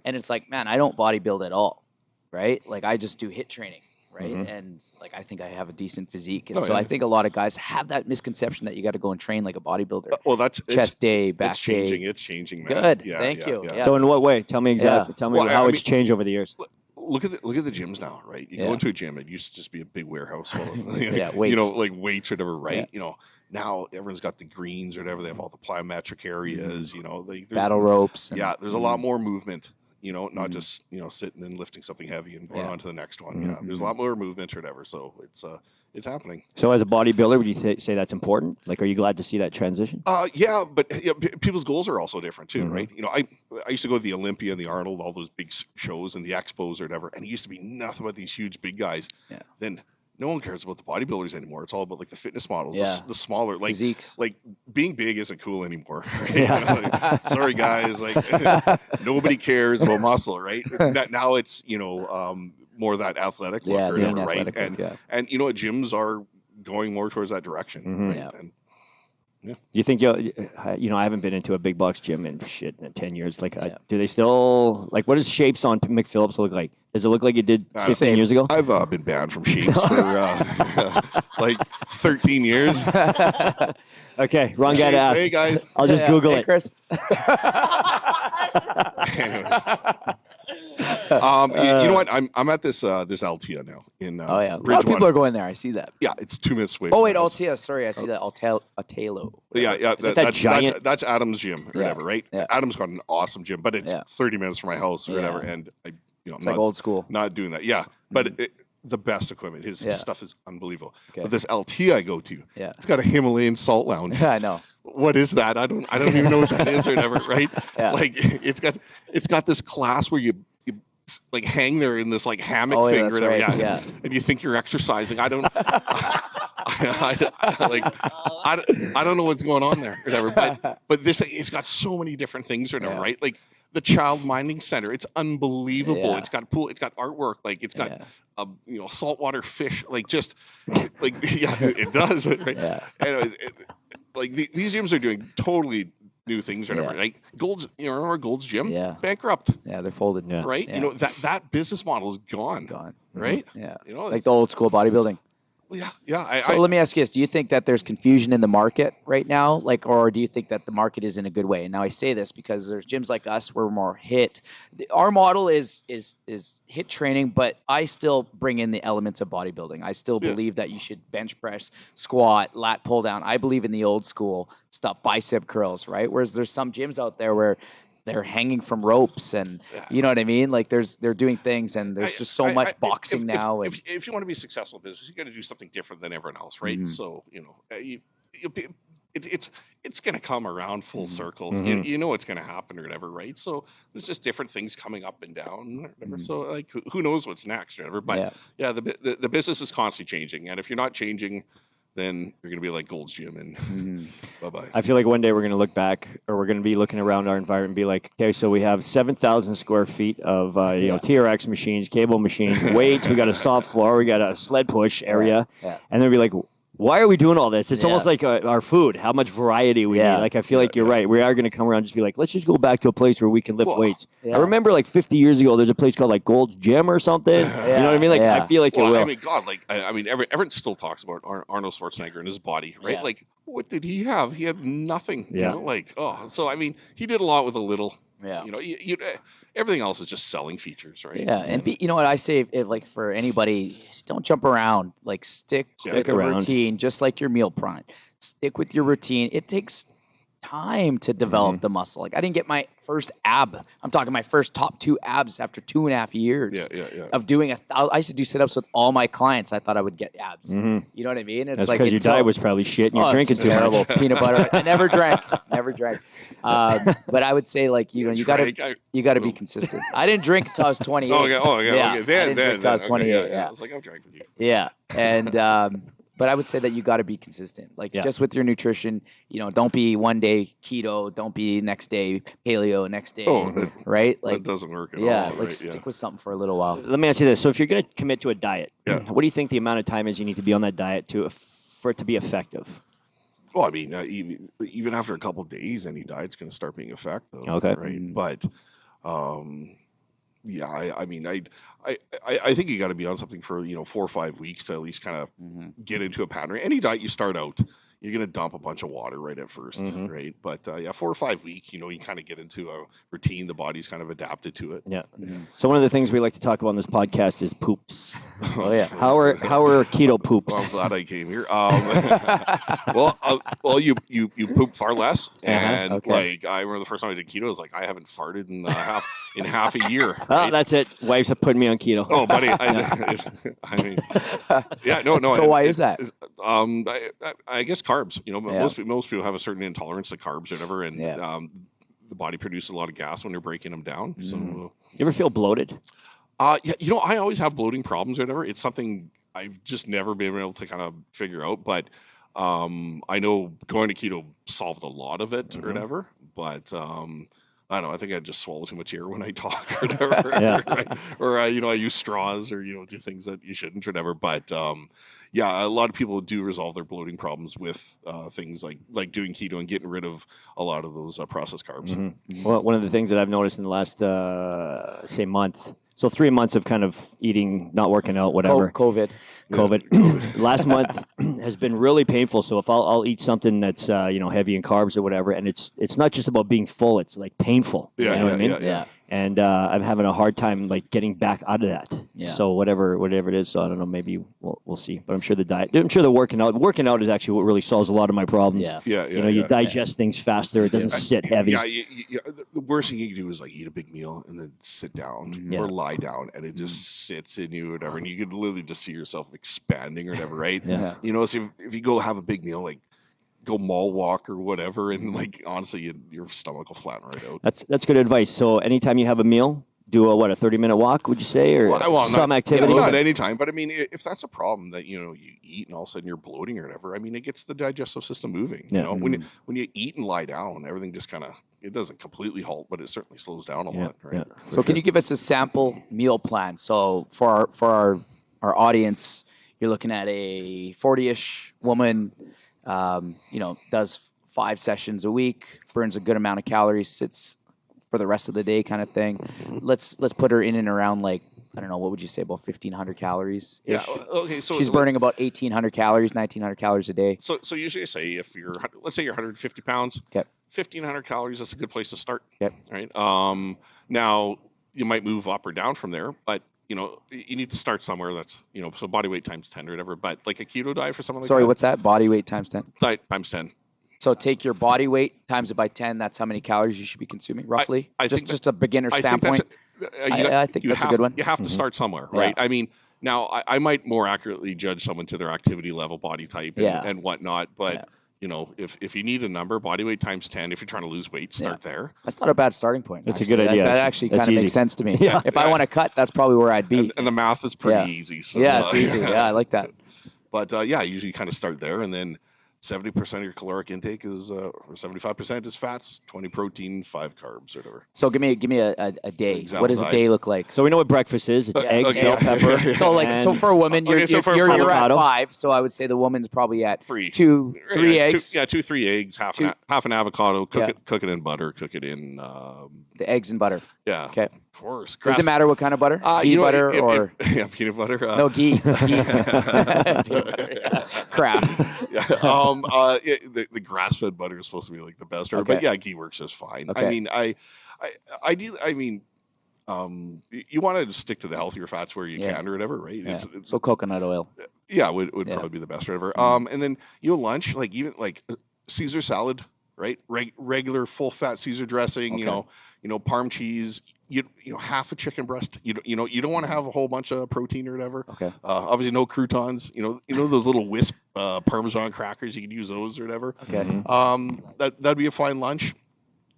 And it's like, man, I don't bodybuild at all, right? Like I just do HIIT training, right? And like I think I have a decent physique, and I think a lot of guys have that misconception that you got to go and train like a bodybuilder. Well, that's chest day, back it's changing. day. It's changing, man. Good. Yeah, Thank you. Yeah. Yes. So in what way? Tell me exactly. Tell me how it's changed over the years. Look at the gyms now, right? You go into a gym. It used to just be a big warehouse full of weights. you know, like weights or whatever, right? Yeah. You know, now everyone's got the greens or whatever. They have all the plyometric areas. You know, there's battle ropes. Yeah, there's a lot more movement. You know, not just sitting and lifting something heavy and going on to the next one. Yeah, there's a lot more movement or whatever. So it's happening. So as a bodybuilder, would you say that's important? Like, are you glad to see that transition? Yeah, but people's goals are also different too, right? You know, I used to go to the Olympia and the Arnold, all those big shows and the expos or whatever, and it used to be nothing but these huge big guys. Yeah. Then no one cares about the bodybuilders anymore. It's all about like the fitness models, the smaller, like physiques. Like being big isn't cool anymore. Right? Yeah. You know, like, sorry guys, like nobody cares about muscle, right? Now it's more that athletic look or whatever, right? And you know what, gyms are going more towards that direction, right? And do you think I haven't been into a big box gym in 10 years. Like, do they still what does Shapes on McPhillips look like? Does it look like it did 15 years ago? I've been banned from Shapes for like 13 years. Okay, wrong guy to ask. Hey guys, I'll just Google it. Chris. Anyways. You know what? I'm at this Altea now in a lot of Bridgewater. people are going there. I see that. Yeah, it's 2 minutes away. Oh wait, Altea. Sorry, I see that Altalo. Yeah. That's Adam's gym or whatever, right? Yeah. Adam's got an awesome gym, but it's 30 minutes from my house or whatever, and it's like old school. Not doing that. Yeah, but the best equipment. His stuff is unbelievable. Okay. But this LT I go to, Yeah. it's got a Himalayan salt lounge. I know. What is that? I don't even know what that is or whatever, right? Yeah. Like it's got this class where you like hang there in this like hammock thing or whatever. Right. Yeah. And you think you're exercising. I don't know what's going on there or whatever. But this it's got so many different things or whatever, right? Like the child mining center, it's unbelievable. Yeah. It's got a pool, it's got artwork, like it's got saltwater fish, like just like it does. Right? Yeah. Anyways, these gyms are doing totally new things or whatever. Like Gold's, remember Gold's Gym? Yeah. Bankrupt. Yeah, they're folded. Yeah. Right? Yeah. That business model is gone. Right? Yeah. Like the old school bodybuilding. Yeah. So let me ask you this: do you think that there's confusion in the market right now, or do you think that the market is in a good way? And now I say this because there's gyms like us where we're more HIIT. Our model is HIIT training, but I still bring in the elements of bodybuilding. I still believe that you should bench press, squat, lat pull down. I believe in the old school stuff, bicep curls, right? Whereas there's some gyms out there where they're hanging from ropes and you know what I mean? Like they're doing things and there's just so much boxing now. If you want to be successful in business, you got to do something different than everyone else, right? So, it's going to come around full circle. You know what's going to happen or whatever, right? So there's just different things coming up and down or whatever. So like who knows what's next or whatever. But the business is constantly changing. And if you're not changing, then you're going to be like Gold's Gym and bye-bye. I feel like one day we're going to look back or we're going to be looking around our environment and be like, okay, so we have 7,000 square feet of TRX machines, cable machines, weights, we got a soft floor, we got a sled push area. And then be like, why are we doing all this? It's almost like our food, how much variety we need. Like, I feel like you're right. We are going to come around and just be like, let's just go back to a place where we can lift weights. I remember like 50 years ago, there's a place called like Gold's Gym or something. You know what I mean? Like, I feel like it will. I mean, God, everyone still talks about Arnold Schwarzenegger and his body, right? Yeah. Like, what did he have? He had nothing. Yeah. So, I mean, he did a lot with a little. Yeah. Everything else is just selling features, right? Yeah, and you know what I say, like for anybody, don't jump around. Like stick with a routine, just like your meal plan. Stick with your routine. It takes time to develop the muscle. Like I didn't get my first ab. I'm talking my first top 2 abs after 2.5 years of doing I used to do sit-ups with all my clients. I thought I would get abs. You know what I mean? It's That's like because your diet was probably shit and you're drinking too terrible. much. Peanut butter. I never drank. But I would say like, you gotta be consistent. I didn't drink until I was 28. Okay. I didn't drink until I was 28. I was like, I've drank with you. Yeah. And but I would say that you got to be consistent, like just with your nutrition. Don't be one day keto, don't be next day paleo, next day, right? Like that doesn't work at all. Like stick with something for a little while. Let me ask you this: so if you're going to commit to a diet, what do you think the amount of time is you need to be on that diet for it to be effective? Well, I mean, even after a couple of days, any diet's going to start being effective. Okay. Right. But, yeah, I mean, I think you got to be on something for 4 or 5 weeks to at least kind of get into a pattern. Any diet you start out, you're going to dump a bunch of water right at first, right? But 4 or 5 weeks, you kind of get into a routine. The body's kind of adapted to it. Yeah. So one of the things we like to talk about on this podcast is poops. Oh yeah. How are keto poops? Well, I'm glad I came here. Well, you poop far less, and like I remember the first time I did keto, I was like, I haven't farted in half a year. Right? Oh, that's it. Wives have put me on keto. Oh, buddy. I mean, yeah, no. So why is that? I guess carbs. Most people have a certain intolerance to carbs or whatever, and the body produces a lot of gas when you're breaking them down. So, you ever feel bloated? Yeah, I always have bloating problems or whatever. It's something I've just never been able to kind of figure out, but I know going to keto solved a lot of it or whatever. But I don't know. I think I just swallow too much air when I talk or whatever. Right? Or I use straws or do things that you shouldn't or whatever. But yeah, a lot of people do resolve their bloating problems with things like doing keto and getting rid of a lot of those processed carbs. Well, one of the things that I've noticed in the last say month. So 3 months of kind of eating, not working out, whatever. COVID. Last month has been really painful. So if I'll eat something that's heavy in carbs or whatever, and it's not just about being full; it's like painful. Yeah, you know what I mean? Yeah. And I'm having a hard time like getting back out of that. Yeah. So whatever it is, so I don't know. Maybe we'll see. But I'm sure the working out. Working out is actually what really solves a lot of my problems. Yeah. You digest things faster. It doesn't sit heavy. Yeah. The worst thing you can do is like eat a big meal and then sit down or lie down, and it just sits in you or whatever, and you could literally just see yourself expanding or whatever, right? Yeah. So if you go have a big meal, like go mall walk or whatever, and like honestly, your stomach will flatten right out. That's good advice. So anytime you have a meal, do a 30-minute walk, would you say, or some activity? Not any time, but I mean, if that's a problem that you eat and all of a sudden you're bloating or whatever, I mean, it gets the digestive system moving. Yeah. When you eat and lie down, everything just kind of, it doesn't completely halt, but it certainly slows down a lot, right? Yeah, so can you give us a sample meal plan? So for our audience, you're looking at a 40-ish woman, does 5 sessions a week, burns a good amount of calories, sits for the rest of the day kind of thing. Let's put her in and around, like, I don't know, what would you say, about 1,500 calories? Yeah. Okay. So she's burning about 1,800 calories, 1,900 calories a day. So usually I say let's say you're 150 pounds, 1,500 calories, that's a good place to start. Yep. Right. Now you might move up or down from there, but you need to start somewhere. That's so body weight times 10 or whatever. But like a keto diet for someone like Sorry, what's that? Body weight times 10? Diet times 10. So take your body weight times it by 10. That's how many calories you should be consuming, roughly. I think just a beginner standpoint. I think that's a good one. You have to start somewhere, right? I mean, now I might more accurately judge someone to their activity level, body type, and whatnot. But if you need a number, body weight times 10. If you're trying to lose weight, start there. That's not a bad starting point. That's a good idea. That actually kind of makes sense to me. Yeah. If I want to cut, that's probably where I'd be. And the math is pretty easy. So, it's easy. Yeah, I like that. But usually you kind of start there, and then 70% of your caloric intake is, or 75% is fats, 20 protein, 5 carbs, or whatever. So give me a day. Example, what does a day look like? So we know what breakfast is. It's eggs, bell pepper. So for a woman, you're at 5. So I would say the woman's probably at 3. 3 eggs. 3 eggs, half an avocado. Cook it in butter. Cook it in the eggs and butter. Yeah. Okay. Of course. Does it matter what kind of butter? Ghee butter or peanut butter? No, ghee. Crap. Yeah. The grass-fed butter is supposed to be like the best, but ghee works just fine. Okay. I mean, you want to stick to the healthier fats where you can or whatever, right? Yeah. So coconut oil. Yeah, would probably be the best or whatever. And then lunch, like even like Caesar salad, right? Regular full fat Caesar dressing, Okay. Parm cheese, half a chicken breast. You don't want to have a whole bunch of protein or whatever. Okay. Obviously no croutons. Those little wisp Parmesan crackers. You can use those or whatever. Okay. That'd be a fine lunch,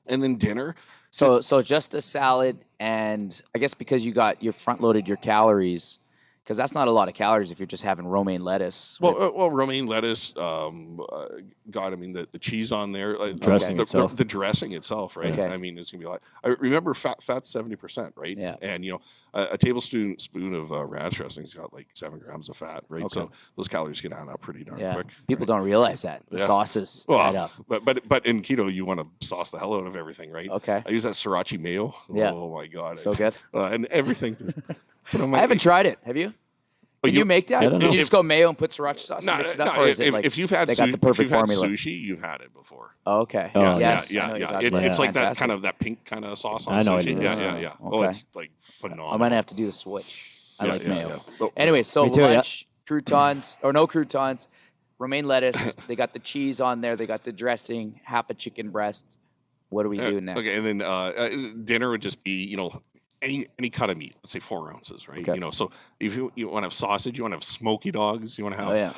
and then dinner. So just a salad, and I guess because you're front loaded your calories, because that's not a lot of calories if you're just having romaine lettuce. Well, romaine lettuce. God, I mean the cheese on there, Dressing itself. the dressing itself, right? Okay. I mean, it's gonna be like, I remember fat's 70%, right? Yeah. And a tablespoon of ranch dressing's got like 7 grams of fat, right? Okay. So those calories can add up pretty darn quick. People don't realize that the sauces add up. But in keto, you want to sauce the hell out of everything, right? Okay. I use that sriracha mayo. Yeah. Oh my God. So good. And everything. I haven't tried it. Have you? Can you make that? I don't know. Can you just go mayo and put sriracha sauce and mix it up, or is it like if you've had they got the perfect formula? sushi, you've had it before. Oh, okay. Oh, Yes. Yeah. It's like that kind of that pink kind of sauce on I know sushi. it is. Yeah. Oh, Okay. it's like phenomenal. I might have to do the switch. I like mayo. Yeah. Oh, Anyway, so Me too, yeah. lunch, croutons or no croutons, romaine lettuce. They got the cheese on there. They got the dressing, half a chicken breast. What do we do next? Okay, and then dinner would just be any cut of meat. Let's say 4 ounces, right? Okay. So if you want to have sausage, you want to have smoky dogs, you want to have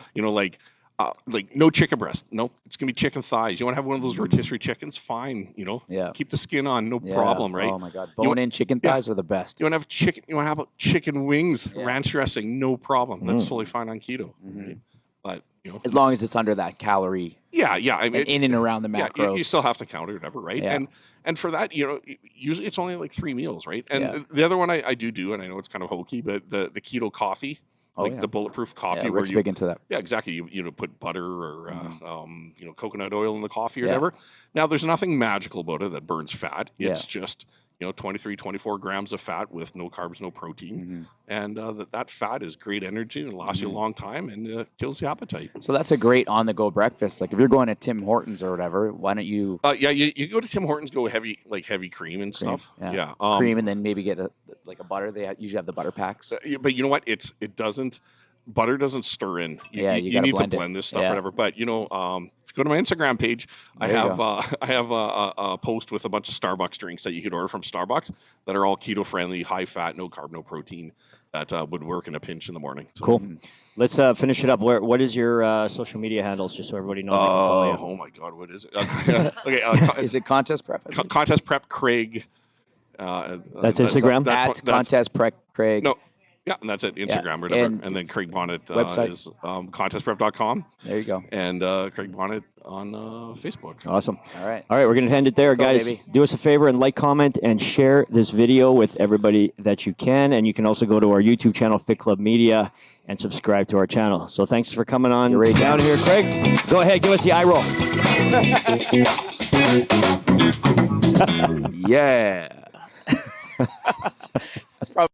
like no chicken breast. No, it's gonna be chicken thighs. You want to have one of those rotisserie chickens? Fine. Yeah. Keep the skin on, no Yeah. problem, right? Oh my God, bone-in chicken thighs are the best. You want to have chicken? You want to have chicken wings, Yeah. ranch dressing? No problem. That's totally fine on keto. Mhm. Right? But As long as it's under that calorie, yeah. I mean, in and around the macros. you still have to count or whatever, right? Yeah. And for that, usually it's only like 3 meals, right? And Yeah. the other one I do, and I know it's kind of hokey, but the keto coffee, the bulletproof coffee, Yeah, where Rick's big into that. yeah, exactly. You put butter or coconut oil in the coffee or Yeah. whatever. Now, there's nothing magical about it that burns fat. Yeah. It's just 23, 24 grams of fat with no carbs, no protein, and that fat is great energy and lasts you a long time and kills the appetite. So that's a great on-the-go breakfast. Like if you're going to Tim Hortons or whatever, why don't you You go to Tim Hortons, go heavy cream and stuff. Yeah. Yeah. cream and then maybe get a butter? They usually have the butter packs. But you know what? Butter doesn't stir in. You gotta need to blend it. blend this stuff, Yeah. whatever. But if you go to my Instagram page, I There you have a post with a bunch of Starbucks drinks that you could order from Starbucks that are all keto friendly, high fat, no carb, no protein. That would work in a pinch in the morning. So, Cool. Let's finish it up. What is your social media handles, just so everybody knows they can follow you? Oh my God, what is it? Okay, Is it contest prep? contest prep Craig. That's Instagram? At contest prep Craig. No. Yeah, and that's it. Instagram or whatever. And And then Craig Bonnet website? is contestprep.com There you go. and Craig Bonnet on Facebook. Awesome. All right. All right, we're going to end it there, Let's go, guys. baby. Do us a favor and like, comment, and share this video with everybody that you can. And you can also go to our YouTube channel, Fit Club Media, and subscribe to our channel. So thanks for coming on You're right down here, Craig. Go ahead, give us the eye roll. Yeah. That's probably